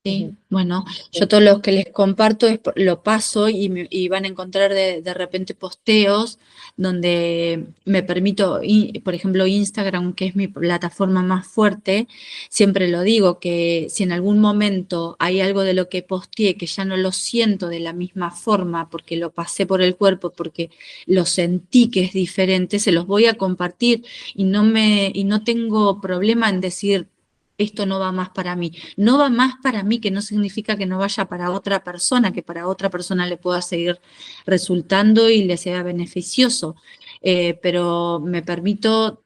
Ujú. Sí, bueno, yo todo lo que les comparto lo paso y van a encontrar de repente posteos donde me permito, por ejemplo, Instagram, que es mi plataforma más fuerte, siempre lo digo, que si en algún momento hay algo de lo que posteé que ya no lo siento de la misma forma, porque lo pasé por el cuerpo, porque lo sentí que es diferente, se los voy a compartir y no tengo problema en decir, esto no va más para mí. No va más para mí, que no significa que no vaya para otra persona, que para otra persona le pueda seguir resultando y le sea beneficioso. Pero me permito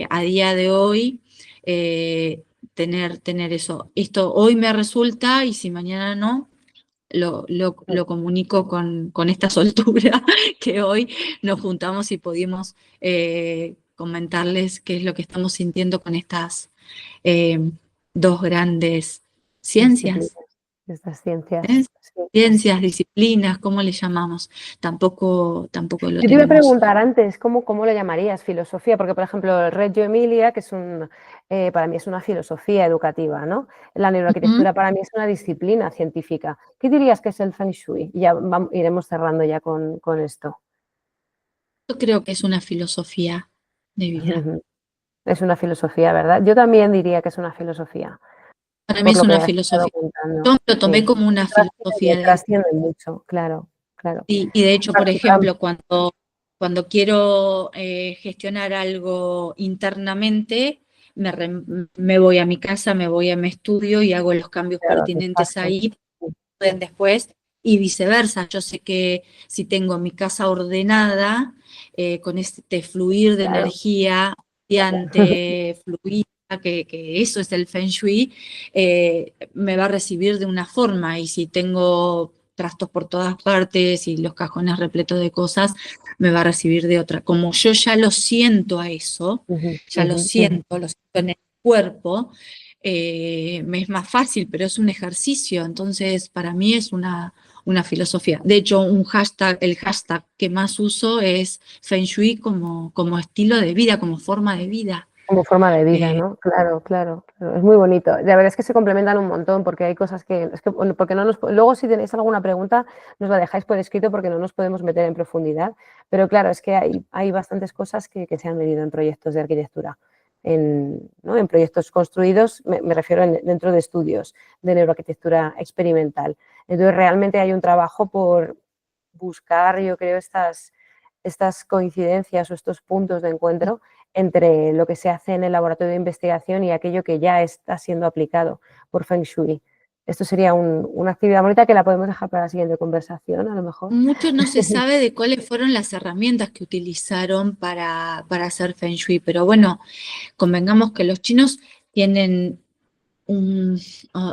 a día de hoy tener eso. Esto hoy me resulta y si mañana no, lo comunico con esta soltura que hoy nos juntamos y pudimos comentarles qué es lo que estamos sintiendo con eh, dos grandes Disciplinas, ciencias, estas ciencias. ¿eh? Sí. Ciencias, disciplinas, ¿cómo le llamamos? Tampoco lo Yo te iba a tenemos. preguntar antes, ¿cómo lo llamarías? Filosofía, porque por ejemplo, el Reggio Emilia, que es para mí es una filosofía educativa, ¿no? La Ujú. neuroarquitectura para mí es una disciplina científica. ¿Qué dirías que es el Feng Shui? Y ya iremos cerrando ya con esto. Yo creo que es una filosofía de vida. Es una filosofía, ¿verdad? Yo también diría que es una filosofía, Para mí por es lo que una has estado filosofía. contando. Yo lo tomé Sí. como una filosofía de vida. Trasciende mucho, claro, claro. Y de hecho, por Practicamos. ejemplo, cuando quiero gestionar algo internamente, me voy a mi casa, me voy a mi estudio y hago los cambios Claro, tu pertinentes espacio. ahí, pueden después, y viceversa. Yo sé que si tengo mi casa ordenada, con este fluir de Claro. energía, radiante, fluida, que eso es el Feng Shui, me va a recibir de una forma, y si tengo trastos por todas partes y los cajones repletos de cosas, me va a recibir de otra. Como yo ya lo siento a eso, Ujú, ya ujú. lo siento en el cuerpo, me es más fácil, pero es un ejercicio, entonces para mí es una filosofía. De hecho, el hashtag que más uso es Feng Shui como estilo de vida, como forma de vida. Como forma de vida, Eh, ¿no? Claro, claro, claro. Es muy bonito. La verdad es que se complementan un montón porque hay cosas bueno, porque no luego si tenéis alguna pregunta nos la dejáis por escrito porque no nos podemos meter en profundidad. Pero claro, es que hay bastantes cosas que se han medido en proyectos de arquitectura, ¿no? En proyectos construidos, me refiero dentro de estudios de neuroarquitectura experimental. Entonces realmente hay un trabajo por buscar, yo creo, estas coincidencias o estos puntos de encuentro entre lo que se hace en el laboratorio de investigación y aquello que ya está siendo aplicado por Feng Shui. Esto sería una actividad bonita que la podemos dejar para la siguiente conversación, a lo mejor. Mucho no se sabe de cuáles fueron las herramientas que utilizaron para hacer Feng Shui, pero bueno, convengamos que los chinos tienen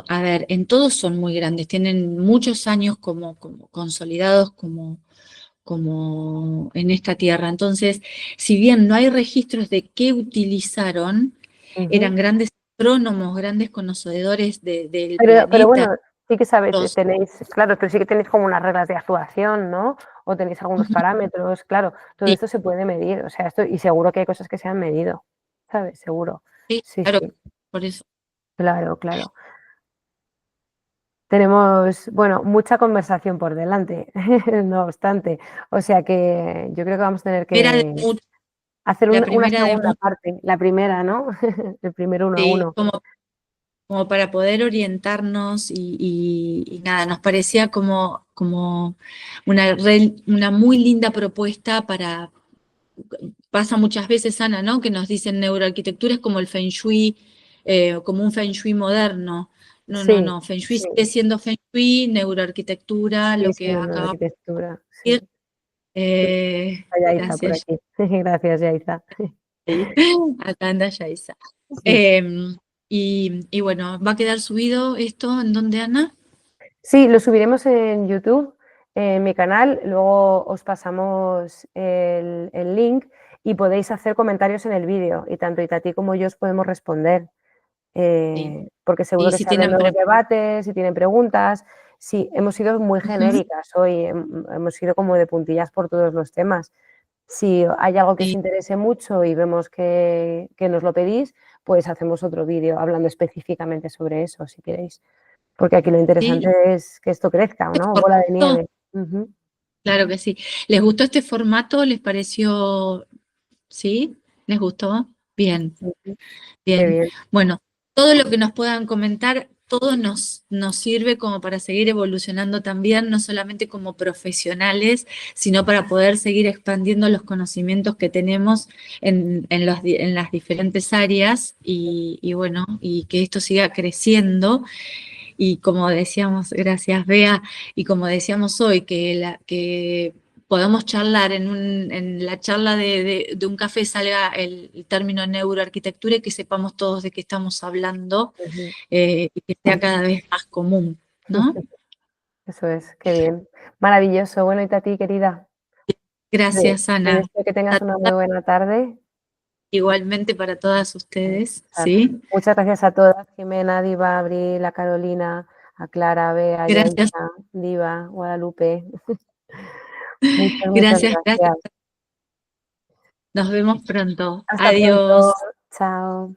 a ver, en todos son muy grandes, tienen muchos años como consolidados como en esta tierra. Entonces, si bien no hay registros de qué utilizaron, eran grandes astrónomos, grandes conocedores del Pero planeta. bueno, sí que sabéis, Los- tenéis, claro, pero sí que tenéis como unas reglas de actuación, ¿no? O tenéis algunos parámetros, claro, todo sí, esto se puede medir, o sea, esto, y seguro que hay cosas que se han medido, ¿sabes? Seguro. sí, Sí, claro, sí, por eso. claro, claro. Tenemos, bueno, mucha conversación por delante, no obstante. O sea que yo creo que vamos a tener Era de que mucho, hacer la una primera de segunda mucho, parte, la primera, ¿no? El primer uno a sí, uno. como para poder orientarnos y nada, nos parecía como una muy linda propuesta para, pasa muchas veces, Ana, ¿no? Que nos dicen neuroarquitectura es como el Feng Shui, como un Feng Shui moderno. No, no, Sí, no, Feng Shui sí, sigue siendo Feng Shui, neuroarquitectura, sigue lo que siendo una acabamos arquitectura, de sí. decir. Yaiza por Gracias, aquí. Gracias, Yaiza. Yair. Acá anda Yaisa. Sí. Y bueno, ¿va a quedar subido esto en dónde, Ana? Sí, lo subiremos en YouTube, en mi canal, luego os pasamos el link y podéis hacer comentarios en el vídeo y tanto Itatí como yo os podemos responder, Sí. porque seguro Y que si se abren tienen nuevos preguntas. debates, si tienen preguntas. Sí, hemos sido muy genéricas hoy, hemos sido como de puntillas por todos los temas. Si hay algo que os interese mucho y vemos que nos lo pedís, pues hacemos otro vídeo hablando específicamente sobre eso, si queréis. Porque aquí lo Sí, interesante es que esto crezca, ¿no? Bola de formato, nieve. Ujú. claro que sí. ¿Les gustó este formato? ¿Les pareció? ¿Sí? ¿Les gustó? Bien, Sí, sí, qué bien. bien. Bueno, todo lo que nos puedan comentar, todo nos sirve como para seguir evolucionando también, no solamente como profesionales, sino para poder seguir expandiendo los conocimientos que tenemos en las diferentes áreas y bueno, y que esto siga creciendo. Y como decíamos, gracias Bea, y como decíamos hoy, que podamos charlar en la charla de un café salga el término neuroarquitectura y que sepamos todos de qué estamos hablando Ujú. y que sea cada vez más común, ¿no? Eso es, qué bien. Maravilloso. Bueno, y a ti, querida, Gracias, te Ana. deseo que tengas una muy buena tarde. Igualmente para todas ustedes, Descansar. ¿sí? Muchas gracias a todas. Jimena, Diva, Abril, a Carolina, a Clara, Bea, Gracias, Yaisa, Diva, Guadalupe. Muchas, muchas gracias, gracias. gracias. Nos vemos pronto. Hasta pronto. Adiós. Chao.